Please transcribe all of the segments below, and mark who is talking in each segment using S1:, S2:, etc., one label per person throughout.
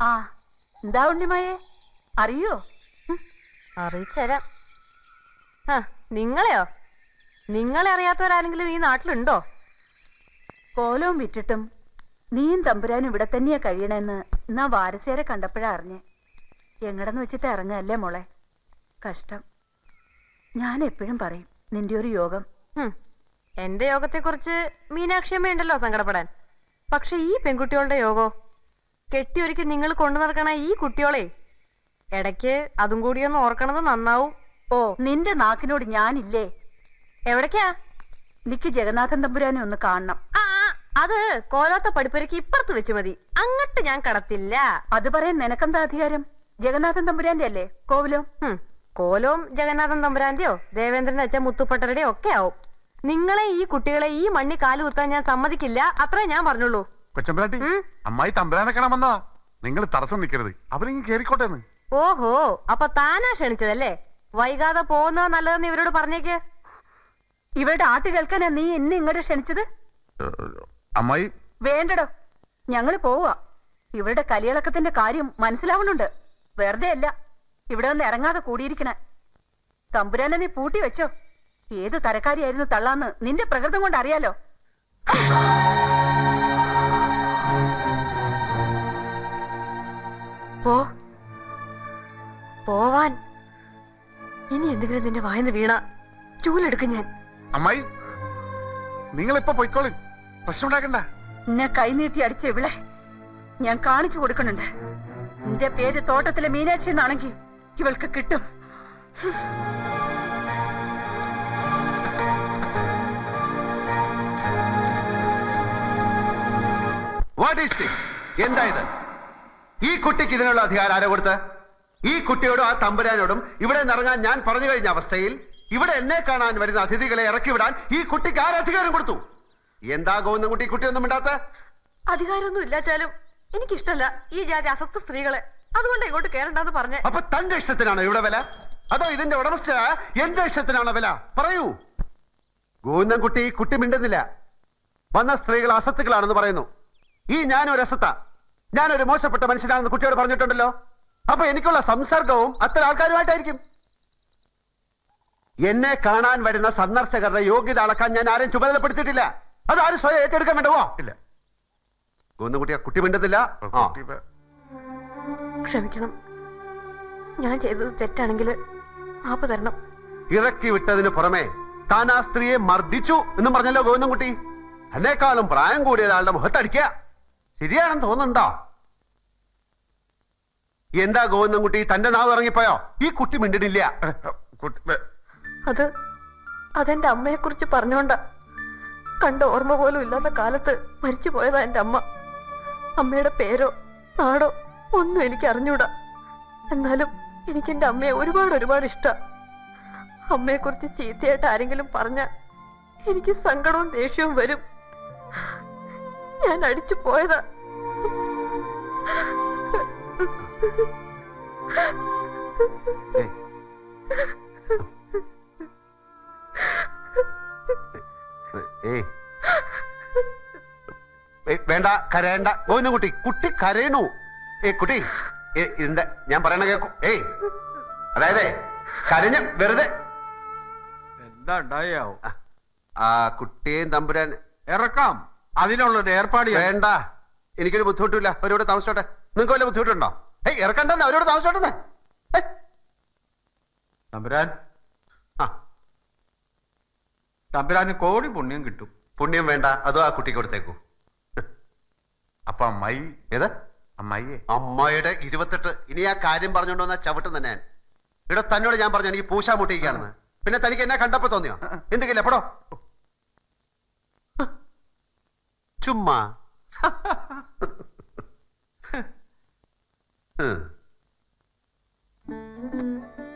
S1: ആ എന്താ ഉണ്ണിമായെ അറിയോ?
S2: അറിയിച്ചുതരാം. നിങ്ങളെയോ? നിങ്ങളെ അറിയാത്തവരാരെങ്കിലും ഈ നാട്ടിലുണ്ടോ?
S1: കോലവും വിറ്റിട്ടും നീയും തമ്പുരാനും ഇവിടെ തന്നെയാ കഴിയണെന്ന് എന്നാ വാരസ്യാരെ കണ്ടപ്പോഴാ അറിഞ്ഞേ. എങ്ങടെന്ന് വെച്ചിട്ട് ഇറങ്ങല്ലേ മോളെ. കഷ്ടം. ഞാൻ എപ്പോഴും പറയും നിന്റെ ഒരു യോഗം.
S2: എന്റെ യോഗത്തെക്കുറിച്ച് മീനാക്ഷിയമ്മ ഉണ്ടല്ലോ സങ്കടപ്പെടാൻ. പക്ഷെ ഈ പെൺകുട്ടികളുടെ യോഗോ കെട്ടിയൊരുക്കി നിങ്ങൾ കൊണ്ടു നടക്കണ ഈ കുട്ടിയോളെ ഇടയ്ക്ക് അതും കൂടിയൊന്ന് ഓർക്കണത് നന്നാവും.
S1: ഓ നിന്റെ നാക്കിനോട് ഞാനില്ലേ?
S2: എവിടേക്കാ?
S1: നിക്ക് ജഗന്നാഥൻ തമ്പുരാനെ ഒന്ന് കാണണം.
S2: അത് കോലോത്ത പഠിപ്പുരക്ക് ഇപ്പുറത്ത് വെച്ച് മതി. അങ്ങട്ട് ഞാൻ കടത്തില്ല.
S1: അത് പറയാൻ നിനക്കെന്താ അധികാരം? ജഗന്നാഥൻ തമ്പുരാന്റെ അല്ലേ കോവിലോ?
S2: കോലവും ജഗന്നാഥൻ തമ്പുരാന്റെയോ ദേവേന്ദ്രൻ അച്ഛൻ മുത്തുപ്പട്ടരുടെയോ ഒക്കെ ആവും. നിങ്ങളെ ഈ കുട്ടികളെ ഈ മണ്ണി കാല് കുത്താൻ ഞാൻ സമ്മതിക്കില്ല. അത്രേ ഞാൻ പറഞ്ഞുള്ളൂ.
S3: കൊച്ചമ്പരാട്ടി, അമ്മായി തമ്പുരാനെ കാണാൻ വന്നതാ. നിങ്ങൾ തടസ്സം നിൽക്കരുത്, അവരിങ്ങ് കേറിക്കോട്ടെ.
S2: ഓഹോ, അപ്പൊ താനാ ക്ഷണിച്ചതല്ലേ? വൈകാതെ പോകുന്നത് നല്ലതെന്ന് ഇവരോട് പറഞ്ഞേക്ക്.
S1: ഇവരുടെ ആട്ട് കേൾക്കാനാ നീ എന്നെ ഇങ്ങോട്ട് ക്ഷണിച്ചത്?
S3: അമ്മായി
S1: വേണ്ടടോ, ഞങ്ങള് പോവാ. ഇവരുടെ കലിയിളക്കത്തിന്റെ കാര്യം മനസ്സിലാവുന്നുണ്ട്. വെറുതെ അല്ല ഇവിടെ ഒന്ന് ഇറങ്ങാതെ കൂടിയിരിക്കണേ. തമ്പുരാനെ നീ പൂട്ടി വെച്ചോ. ഏത് തരക്കാരിയായിരുന്നു തള്ളാന്ന് നിന്റെ പ്രകൃതം കൊണ്ട് അറിയാലോ.
S2: പോവാൻ ഇനി എന്തെങ്കിലും നിന്റെ വായന്ന് വീണ ചൂലെടുക്കും ഞാൻ.
S3: അമ്മായി നിങ്ങളിപ്പോ പൊയ്ക്കോളി, പ്രശ്നം ഉണ്ടാക്കണ്ട.
S1: എന്നെ കൈനീട്ടി അടിച്ച ഇവിടെ ഞാൻ കാണിച്ചു കൊടുക്കുന്നുണ്ട്. നിന്റെ പേര് തോട്ടത്തിലെ മീനാക്ഷി എന്നാണെങ്കിൽ ഇവൾക്ക് കിട്ടും.
S4: എന്താ ഇത്? ഈ കുട്ടിക്ക് ഇതിനുള്ള അധികാരം ആരോ കൊടുത്ത്? ഈ കുട്ടിയോടും ആ തമ്പുരാനോടും ഇവിടെ നിറങ്ങാൻ ഞാൻ പറഞ്ഞു കഴിഞ്ഞ അവസ്ഥയിൽ ഇവിടെ എന്നെ കാണാൻ വരുന്ന അതിഥികളെ ഇറക്കി വിടാൻ ഈ കുട്ടിക്ക് ആരധികാരം കൊടുത്തു? എന്താ ഗോവിന്ദൻകുട്ടി കുട്ടിയൊന്നും മിണ്ടാത്ത?
S2: അധികാരമൊന്നും ഇല്ലാച്ചാലും എനിക്കിഷ്ടല്ല ഈ ജാതി അസത്ത് സ്ത്രീകളെ. അതുകൊണ്ട് ഇങ്ങോട്ട് കേറണ്ടെന്ന് പറഞ്ഞേ.
S4: അപ്പൊ തന്റെ ഇഷ്ടത്തിനാണോ ഇവിടെ വില? അതോ ഇതിന്റെ ഉടമസ്ഥ എന്റെ ഇഷ്ടത്തിനാണോ വില? പറയൂ. ഗോവിന്ദൻകുട്ടി കുട്ടി മിണ്ടുന്നില്ല. വന്ന സ്ത്രീകൾ അസത്തുകളാണെന്ന് പറയുന്നു. ഈ ഞാനൊരു അസത്ത, ഞാനൊരു മോശപ്പെട്ട മനുഷ്യനാണെന്ന് കുട്ടിയോട് പറഞ്ഞിട്ടുണ്ടല്ലോ. അപ്പൊ എനിക്കുള്ള സംസർഗവും അത്തരം ആൾക്കാരുമായിട്ടായിരിക്കും. എന്നെ കാണാൻ വരുന്ന സന്ദർശകരുടെ യോഗ്യത അളക്കാൻ ഞാൻ ആരെയും ചുമതലപ്പെടുത്തിയിട്ടില്ല. അതാരും സ്വയം ഏറ്റെടുക്കാൻ വേണ്ടവോ? ഇല്ല. ഗോവിന്ദൻകുട്ടി കുട്ടി മിണ്ടുന്നില്ല.
S2: ക്ഷമിക്കണം, ഞാൻ ചെയ്തത് തെറ്റാണെങ്കിൽ മാപ്പ് തരണം.
S4: ഇറക്കി വിട്ടതിന് പുറമെ താൻ ആ സ്ത്രീയെ മർദ്ദിച്ചു എന്നും പറഞ്ഞല്ലോ ഗോവിന്ദൻകുട്ടി. എന്നെക്കാളും പ്രായം കൂടിയ ഒരാളുടെ മുഖത്തടിക്കുക ശരിയാണെന്ന് തോന്നുന്നുണ്ടോ? എന്താ ഗോവിന്ദൻകുട്ടി, തന്റെ നാവ് ഇറങ്ങിപ്പോയോ? ഈ കുട്ടി മിണ്ടിട്ടില്ല.
S2: അതെന്റെ അമ്മയെ കുറിച്ച് പറഞ്ഞോണ്ടാ. കണ്ട ഓർമ്മ പോലും ഇല്ലാത്ത കാലത്ത് മരിച്ചു പോയതാ എന്റെ അമ്മ. അമ്മയുടെ പേരോ നാടോ ഒന്നും എനിക്ക് അറിഞ്ഞൂടാ. എന്നാലും എനിക്ക് എന്റെ അമ്മയെ ഒരുപാട് ഇഷ്ട. അമ്മയെ കുറിച്ച് ചീത്തയായിട്ട് ആരെങ്കിലും പറഞ്ഞ എനിക്ക് സങ്കടവും ദേഷ്യവും വരും. ഞാൻ അടിച്ചു പോയതാ.
S4: വേണ്ട, കരയണ്ട ഗോവിന്ദൻകുട്ടി. കുട്ടി കരയണു. കുട്ടി ഇതിന്റെ ഞാൻ പറയണ കേൾക്കും. അതായത് കരഞ്ഞ വെറുതെ
S5: എന്താ ഉണ്ടായാവും.
S4: ആ കുട്ടിയെയും തമ്പുരാൻ
S5: ഇറക്കാം. അതിനുള്ളൊരു ഏർപ്പാട്
S4: വേണ്ട. എനിക്കൊരു ബുദ്ധിമുട്ടില്ല. അവരോട് താമസിച്ചോട്ടെ. നിങ്ങൾക്ക് വല്ല ബുദ്ധിമുട്ടുണ്ടോ? ഇറക്കണ്ടെന്ന്, അവരോട് താമസിച്ചോട്ടെ.
S5: തമ്പുരാൻ, തമ്പുരാന് കോടി പുണ്യം കിട്ടും.
S4: പുണ്യം വേണ്ട, അതോ ആ കുട്ടിക്ക് കൊടുത്തേക്കൂ.
S3: അപ്പൊ അമ്മായി
S4: ഏത്
S3: അമ്മായിയെ?
S4: അമ്മായിയുടെ 28. ഇനി ആ കാര്യം പറഞ്ഞോണ്ട് വന്ന ചവിട്ടും തന്നെ ഞാൻ. ഇവിടെ തന്നോട് ഞാൻ പറഞ്ഞു എനിക്ക് പൂശാ മുട്ടിക്കാണെന്ന്. പിന്നെ തനിക്ക് എന്നെ കണ്ടപ്പോ തോന്നിയോ? എന്തെങ്കിലും എപ്പോഴോ ചുമ്മാ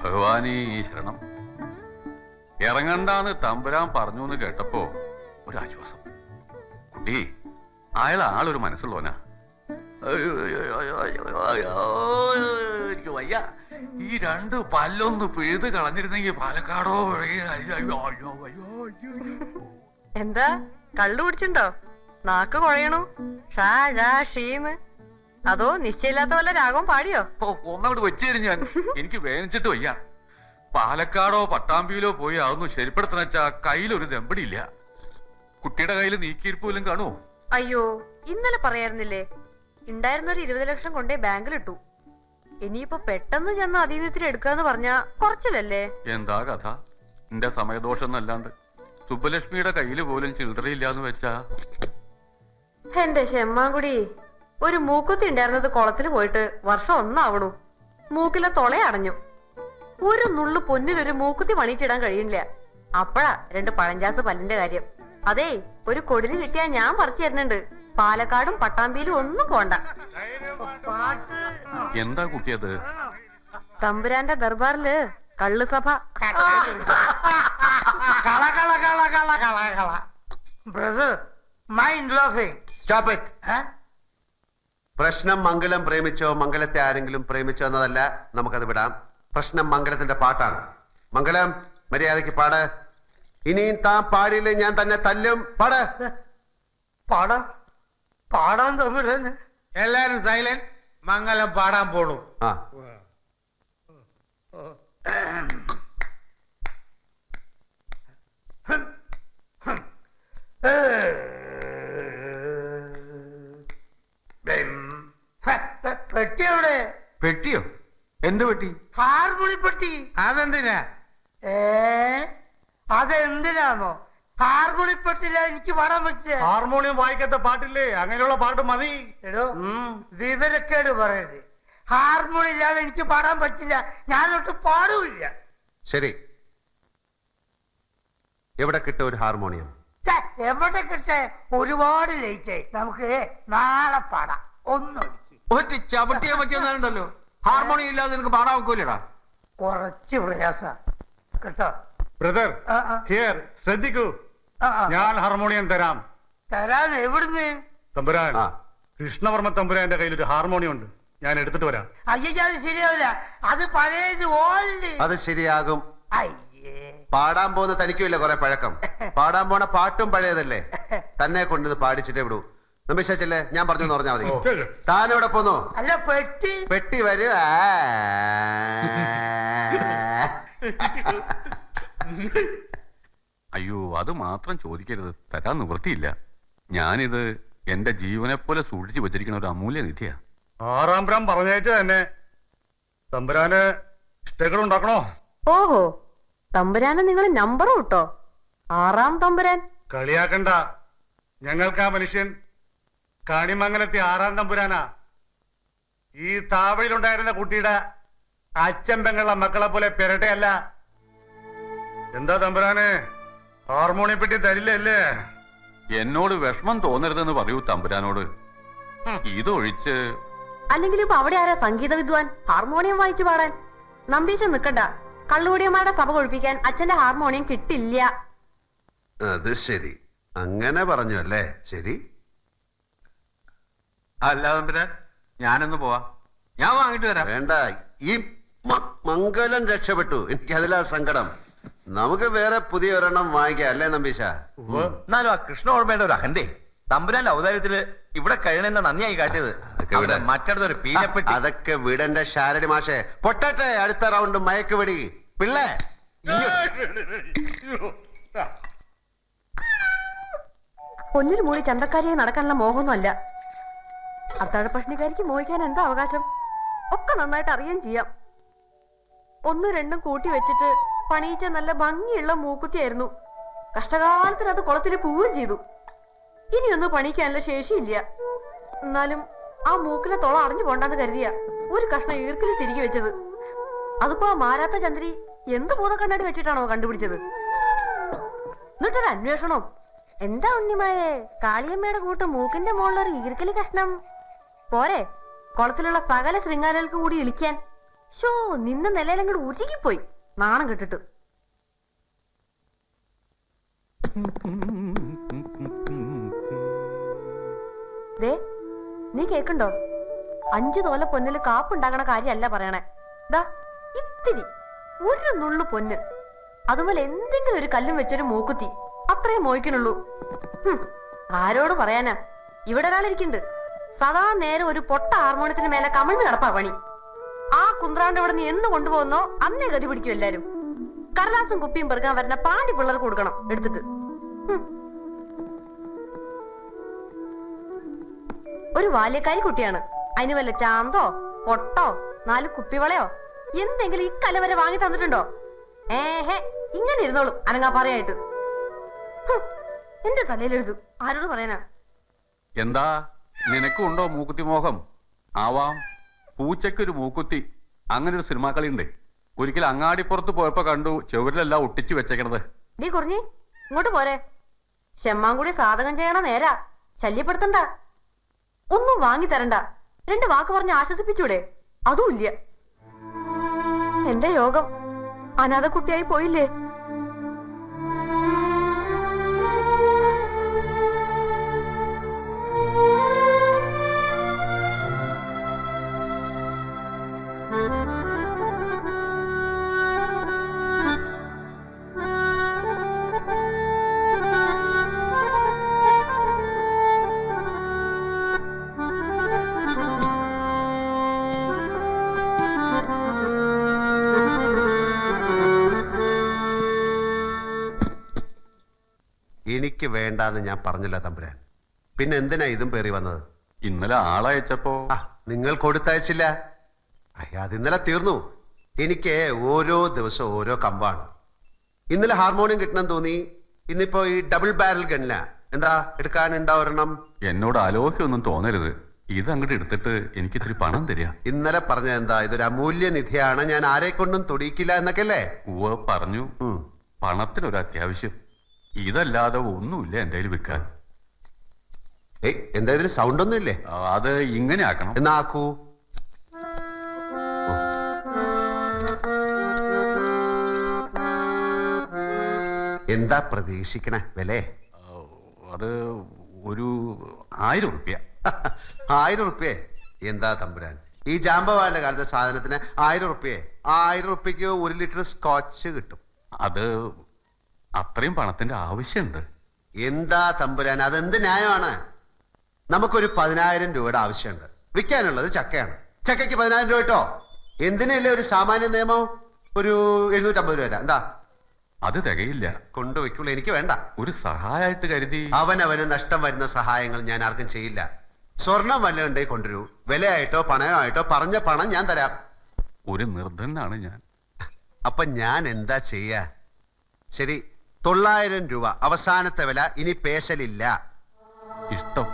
S6: ഭഗവാനീ ശരണം. ഇറങ്ങണ്ടാന്ന് തമ്പുരാൻ പറഞ്ഞു എന്ന് കേട്ടപ്പോ ഒരാശ്വാസം. കുട്ടി അയാൾ ആളൊരു മനസ്സുള്ളവനാ. എനിക്ക് വയ്യ. ഈ 2 പല്ലൊന്ന് പിഴുത് കളഞ്ഞിരുന്നെങ്കിൽ പാലക്കാടോ.
S2: എന്താ കള്ളു കുടിച്ചിണ്ടോ? നാക്ക് കുഴയണു. ഷീന്ന് അതോ നിശ്ചയില്ലാത്ത വല്ല രാഗവും പാടിയോ?
S6: ഒന്നങ്ങോട്ട് വെച്ചേരും ഞാൻ. എനിക്ക് വേദനിച്ചിട്ട് വയ്യ. പാലക്കാടോ പട്ടാമ്പിയിലോ പോയി അതൊന്നും ശരിപ്പെടുത്തണ വെച്ചാ കയ്യിലൊരു ദമ്പടിയില്ല. കുട്ടിയുടെ കയ്യിൽ നീക്കിയിരിപ്പോലും കാണുമോ?
S2: അയ്യോ, ഇന്നലെ പറയായിരുന്നില്ലേ ഉണ്ടായിരുന്നൊരു 20 ലക്ഷം കൊണ്ടേ ബാങ്കിലിട്ടു. ഇനിയിപ്പോ പെട്ടെന്ന് ചെന്ന് അതീതത്തിൽ എടുക്കാന്ന് പറഞ്ഞാ കുറച്ചില്ലല്ലേ?
S6: എന്താ കഥ? എന്റെ സമയദോഷം എന്നല്ലാണ്ട് സുബ്ബലക്ഷ്മിയുടെ കയ്യിൽ പോലും ചില്ലറയില്ലാന്ന് വെച്ചാ.
S2: എന്റെ ശെമ്മാങ്കുടി, ഒരു മൂക്കുത്തി ഉണ്ടായിരുന്നത് കുളത്തിൽ പോയിട്ട് വർഷം 1 ആവണു. മൂക്കിലെ തൊളയടഞ്ഞു. ഒരു നുള്ളു പൊന്നിലൊരു മൂക്കുത്തി പണിയിച്ചിടാൻ കഴിയില്ല. അപ്പഴാ 2 പഴഞ്ചാസ് പല്ലിന്റെ കാര്യം. അതേ, ഒരു കൊടിന് കിട്ടിയാ ഞാൻ പറിച്ചു തരുന്നുണ്ട്. പാലക്കാടും പട്ടാമ്പിയിലും ഒന്നും പോണ്ട.
S6: എന്താ കുട്ടിയത്?
S2: തമ്പുരാന്റെ ദർബാറില് കള്ളുസഭ.
S4: പ്രശ്നം മംഗലം പ്രേമിച്ചോ മംഗലത്തെ ആരെങ്കിലും പ്രേമിച്ചോ എന്നതല്ല, നമുക്കത് വിടാം. പ്രശ്നം മംഗലത്തിന്റെ പാട്ടാണ്. മംഗലം, മര്യാദയ്ക്ക് പാട്. ഇനിയും താൻ പാടിയില്ലേ ഞാൻ തന്നെ തല്ലും. പാട്.
S7: പാടാൻ തമ്മിൽ എല്ലാരും സൈലന്റ്. മംഗലം പാടാൻ പോണു.
S4: ആ,
S7: പെട്ടിയുടെ
S5: പെട്ടിയോ? എന്ത് പെട്ടി?
S7: ഹാർമോണി പെട്ടി. അതെന്തിനാ? അതെന്തിനാന്നോ? ഹാർമോണി പെട്ടില്ല എനിക്ക് പാടാൻ പറ്റില്ല.
S5: ഹാർമോണിയം വായിക്കാത്ത പാട്ടില്ലേ? അങ്ങനെയുള്ള പാട്ട് മതി.
S7: എടോ, വിവരക്കേട് പറയരുത്. ഹാർമോണി ഇല്ലാതെ എനിക്ക് പാടാൻ പറ്റില്ല. ഞാനൊട്ട് പാടൂല്ല.
S4: ശരി. എവിടെ കിട്ടും ഒരു ഹാർമോണിയം?
S7: എവിടെ കിട്ടേ? ഒരുപാട് ലേറ്റായി. നമുക്ക് നാളെ പാടാം.
S5: ഒറ്റ ചവിട്ടിയെ പറ്റിയെന്നുണ്ടല്ലോ. ഹാർമോണിയം ഇല്ലാതെ നിനക്ക് പാടാൻ വെക്കൂലടാ.
S7: കുറച്ച് പ്രയാസ കേട്ടോ
S3: ബ്രദർ, ഹിയർ ശ്രദ്ധിക്കൂ. ഞാൻ ഹാർമോണിയം തരാം.
S7: തരാൻ എവിടുന്ന്?
S3: തമ്പുരാൻ,
S4: ആ,
S3: കൃഷ്ണവർമ്മ തമ്പുരാന്റെ കയ്യിൽ ഒരു ഹാർമോണിയം ഉണ്ട്. ഞാൻ എടുത്തിട്ട് വരാം.
S7: അയ്യോ, അത് ശരിയാവില്ല. അത് പഴയത് ഓൾഡ്.
S4: അത് ശരിയാകും.
S7: അയ്യേ,
S4: പാടാൻ പോകുന്ന തനിക്കുമില്ല കുറെ പഴക്കം. പാടാൻ പോണ പാട്ടും പഴയതല്ലേ. തന്നെ കൊണ്ടത് പാടിച്ചിട്ടേ വിടൂ. നമ്പിശല്ലേ, ഞാൻ പറഞ്ഞു പറഞ്ഞാൽ മതി. താൻ എവിടെ പോന്നു?
S7: അല്ല പെട്ടി.
S4: പെട്ടി വരൂ.
S6: അയ്യോ, അത് മാത്രം ചോദിക്കരുത്. തരാൻ നിവൃത്തിയില്ല. ഞാനിത് എന്റെ ജീവനെ പോലെ സൂക്ഷിച്ചു വെച്ചിരിക്കുന്ന ഒരു അമൂല്യ നിധിയാ.
S3: 6 ബ്രാം പറഞ്ഞയച്ച തന്നെ. തമ്പുരാന് ഇഷ്ടങ്ങൾ ഉണ്ടാക്കണോ?
S2: ഓഹോ, തമ്പുരാനെ നിങ്ങൾ നമ്പറും ഇട്ടോ? 6 തമ്പുരാൻ.
S3: കളിയാക്കണ്ട. ഞങ്ങൾക്ക് ആ മനുഷ്യൻ കാണിമംഗലത്തെ 6 തമ്പുരാനാ. ഈ താവളിയിലുണ്ടായിരുന്ന കുട്ടിയുടെ അച്ഛൻ പെങ്ങളുടെ മക്കളെ പോലെ പെരട്ടയല്ല. എന്താ തമ്പുരാന്, ഹാർമോണിയം പെട്ടി തരില്ലല്ലേ?
S6: എന്നോട് വിഷമം തോന്നരുതെന്ന് പറയൂ തമ്പുരാനോട്. ഇതൊഴിച്ച്
S2: അല്ലെങ്കിൽ ഇപ്പൊ അവിടെ ആരാ സംഗീത വിദ്വാൻ ഹാർമോണിയം വായിച്ചു പാടാൻ? നമ്പീശൻ നിക്കണ്ട. കള്ളുകൂടിയന്മാരുടെ സഭ കൊഴിപ്പിക്കാൻ അച്ഛന്റെ ഹാർമോണിയം കിട്ടില്ല.
S4: അത് ശരി, അങ്ങനെ പറഞ്ഞു അല്ലേ? ശരി.
S5: അല്ല തമ്പുരാൻ, ഞാനൊന്ന് പോവാ. ഞാൻ വാങ്ങിട്ട് വരാം.
S4: വേണ്ട, ഈ മംഗലം രക്ഷപ്പെട്ടു. എനിക്ക് അതിലാ സങ്കടം. നമുക്ക് വേറെ പുതിയ ഒരെണ്ണം വാങ്ങിക്കാം അല്ലേ നമ്പീശ?
S8: എന്നാലും ആ കൃഷ്ണോർമ്മയുടെ ഒരു അഹന്തേ തമ്പുരാന്റെ ഔദാര്യത്തില് ഇവിടെ കഴിയണെന്ന നന്ദിയായി കാട്ടിയത്. മറ്റടുത്തൊരു പീനപ്പെട്ടി.
S4: അതൊക്കെ വീടന്റെ ശാരടി മാഷെ. പൊട്ടട്ടെ, അടുത്ത റൗണ്ട് മയക്കുപിടി. പിള്ളേ,
S2: പൊന്നിൽ മൂളി ചന്തക്കാരിയായി നടക്കാനുള്ള മോഹമൊന്നും അല്ല. അത്താഴപ്പഷ്ണിക്കാരിക്ക് മോഹിക്കാൻ എന്താ അവകാശം? ഒക്കെ നന്നായിട്ട് അറിയാൻ ചെയ്യാം. 1, 2 കൂട്ടി വെച്ചിട്ട് പണിയിച്ച നല്ല ഭംഗിയുള്ള മൂക്കുത്തിയായിരുന്നു. കഷ്ടകാലത്തിന് അത് കുളത്തിൽ പോവുകയും ചെയ്തു. ഇനിയൊന്നും പണിക്കാനുള്ള ശേഷിയില്ല. എന്നാലും ആ മൂക്കിലെ തുള അറിഞ്ഞു പോണ്ടെന്ന് കരുതിയ ഒരു കഷ്ണം ഈർക്കിൽ തിരികെ വെച്ചത്. അതിപ്പോ ആ മാരാത്ത ചന്ദ്രി എന്ത് ഭൂതക്കണ്ണാടി വെച്ചിട്ടാണോ കണ്ടുപിടിച്ചത്? എന്നിട്ടൊരു അന്വേഷണം. എന്താ ഉണ്ണിമാരെ, കാളിയമ്മയുടെ കൂട്ട് മൂക്കിന്റെ മുകളിലൊരു ഈർക്കലി കഷ്ണം പോരെ കുളത്തിലുള്ള സകല ശൃംഗാരകൾക്ക് കൂടി ഇളിക്കാൻ? ഷോ, നിന്ന നിലയിലങ്ങോട്ട് ഉരുകിപ്പോയി നാണം കെട്ടിട്ട്. ദേ, നീ കേക്കണ്ടോ? 5 തോല പൊന്നില് കാപ്പുണ്ടാക്കണ കാര്യമല്ല പറയണേ. ദാ ഇത്തിരി, ഒരു നുള്ളു പൊന്ന്, അതുപോലെ എന്തെങ്കിലും ഒരു കല്ലും വെച്ചൊരു മൂക്കുത്തി, അത്രയും മോഹിക്കണുള്ളൂ. ആരോട് പറയാനാ? ഇവിടെ ഒരാളിരിക്കുന്നുണ്ട്, സദാ നേരം ഒരു പൊട്ട ഹാർമോണിയത്തിന് മേലെ കമിഴ്ന്ന് കിടപ്പാ പണി. ആ കുന്ത്രാണ്ട് ഇവിടെ നിന്ന് എന്ന് കൊണ്ടുപോകുന്നോ അന്നേ ഗതി പിടിക്കും എല്ലാരും. കടലാസും കുപ്പിയും പെറുക്കാൻ വരുന്ന പാണ്ടി പിള്ളേർക്ക് കൊടുക്കണം എടുത്തിട്ട്. ഒരു ബാല്യക്കാരി കുട്ടിയാണ്. അതിന് വല്ല ചാന്തോ പൊട്ടോ 4 കുപ്പിവളയോ എന്തെങ്കിലും ഇക്കല വരെ വാങ്ങി തന്നിട്ടുണ്ടോ? ഏഹേ, ഇങ്ങനെ ഇരുന്നോളും അനങ്ങാ പറയായിട്ട്. എന്റെ തലയിലെഴുതു, ആരോട് പറയാനാ?
S6: എന്താ നിനക്കും ഉണ്ടോ മൂക്കുത്തി മോഹം? ആവാം. പൂച്ചയ്ക്കൊരു മൂക്കുത്തി, അങ്ങനെ ഒരു സിനിമാ കളിയുണ്ട്. ഒരിക്കൽ അങ്ങാടിപ്പുറത്ത് പോയപ്പോ കണ്ടു ചുവരിലെല്ലാം ഒട്ടിച്ചു വെച്ചേക്കണത്.
S2: നീ കുറിഞ്ഞി ഇങ്ങോട്ട് പോരെ. ക്ഷമാൻ കൂടി സാധകം ചെയ്യണ നേരാ. ശല്യപ്പെടുത്തണ്ട, ഒന്നും വാങ്ങി തരണ്ട. 2 വാക്ക് പറഞ്ഞ് ആശ്വസിപ്പിച്ചൂടെ? അതും ഇല്ല. എന്റെ യോഗം അനാഥ കുട്ടിയായി പോയില്ലേ?
S4: എനിക്ക് വേണ്ടാന്ന് ഞാൻ പറഞ്ഞില്ല തമ്പുരാൻ. പിന്നെ എന്തിനാ ഇതും പേറി വന്നത്?
S6: ഇന്നലെ ആളയച്ചപ്പോ
S4: നിങ്ങൾ കൊടുത്തയച്ചില്ല. അത് ഇന്നലെ തീർന്നു. എനിക്ക് ഓരോ ദിവസവും ഓരോ കമ്പാണ്. ഇന്നലെ ഹാർമോണിയം കിട്ടണം തോന്നി. ഇന്നിപ്പോ ഈ ഡബിൾ ബാരൽ ഗണ്ണില. എന്താ എടുക്കാനുണ്ടാ ഒരെണ്ണം?
S6: എന്നോട് അലോഹ്യൊന്നും തോന്നരുത്. ഇത് അങ്ങോട്ട് എടുത്തിട്ട് എനിക്ക് ഇത്തിരി പണം തരിക.
S4: ഇന്നലെ പറഞ്ഞ എന്താ? ഇതൊരു അമൂല്യ നിധിയാണ്, ഞാൻ ആരെ കൊണ്ടും തൊടിയിക്കില്ല എന്നൊക്കെ അല്ലേ?
S6: ഉവ്വ് പറഞ്ഞു. പണത്തിനൊരു അത്യാവശ്യം. ഇതല്ലാതെ ഒന്നുമില്ല എന്റെ കയ്യിൽ വിൽക്കാൻ.
S4: എന്താ ഇതിന് സൗണ്ട് ഒന്നും ഇല്ലേ?
S6: അത് ഇങ്ങനെ ആക്കണം.
S4: എന്നാ ആക്കൂ. എന്താ പ്രതീക്ഷിക്കണ വില?
S6: അത് ഒരു 1000 റുപ്യ.
S4: 1000 റുപ്യ? എന്താ തമ്പുരാൻ, ഈ ജാമ്പവാന്റെ കാലത്തെ സാധനത്തിന് 1000 റുപ്യ? 1000 റുപ്യക്ക് 1 ലിറ്റർ സ്കോച്ച് കിട്ടും.
S6: അത് അത്രയും പണത്തിന്റെ ആവശ്യമുണ്ട്.
S4: എന്താ തമ്പുരാൻ, അതെന്ത് ന്യായമാണ്? നമുക്കൊരു 10,000 രൂപയുടെ ആവശ്യമുണ്ട്. വിൽക്കാനുള്ളത് ചക്കയാണ്. ചക്കയ്ക്ക് 10,000 രൂപ കേട്ടോ. എന്തിനല്ലേ ഒരു സാമാന്യ നിയമം? ഒരു 750 രൂപ തരാം. എന്താ?
S6: അത് തികയില്ല.
S4: കൊണ്ടുവയ്ക്കുള്ളൂ, എനിക്ക് വേണ്ട.
S6: ഒരു സഹായമായിട്ട് കരുതി.
S4: അവനവന് നഷ്ടം വരുന്ന സഹായങ്ങൾ ഞാൻ ആർക്കും ചെയ്യില്ല. സ്വർണം വല്ലതുണ്ടേ കൊണ്ടുവരൂ. വിലയായിട്ടോ പണയമായിട്ടോ പറഞ്ഞ പണം ഞാൻ തരാം.
S6: ഒരു നിർധനാണ് ഞാൻ.
S4: അപ്പൊ ഞാൻ എന്താ ചെയ്യാ? ശരി, 900 രൂപ അവസാനത്തെ വില. ഇനി പേശലില്ല.
S6: ഇഷ്ടം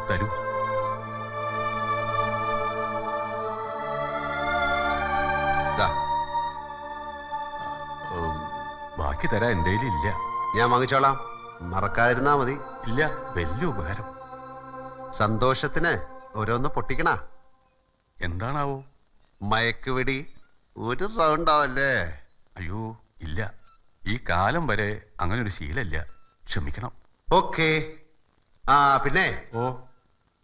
S6: തരൂ. ബാക്കി തരാ എന്റെ ഇല്ല.
S4: ഞാൻ വാങ്ങിച്ചോളാം, മറക്കാതിരുന്നാ മതി.
S6: ഇല്ല, വലിയ ഉപകാരം.
S4: സന്തോഷത്തിന് ഓരോന്ന് പൊട്ടിക്കണ.
S6: എന്താണാവോ?
S4: മയക്കുവെടി ഒരു റൗണ്ട് ആവല്ലേ?
S6: അയ്യോ ഇല്ല, ഈ കാലം വരെ അങ്ങനെ ഒരു ശീലമില്ല. ക്ഷമിക്കണം.
S4: ഓക്കെ. പിന്നെ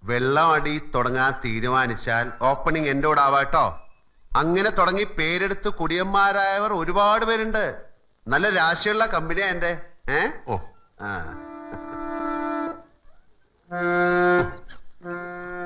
S4: വെള്ളം അടി തുടങ്ങാൻ തീരുമാനിച്ചാൽ ഓപ്പണിംഗ് എന്റെ കൂടെ ആവാട്ടോ. അങ്ങനെ തുടങ്ങി പേരെടുത്ത് കുടിയന്മാരായവർ ഒരുപാട് പേരുണ്ട്. നല്ല രാശിയുള്ള കമ്പനിയാ എന്റെ.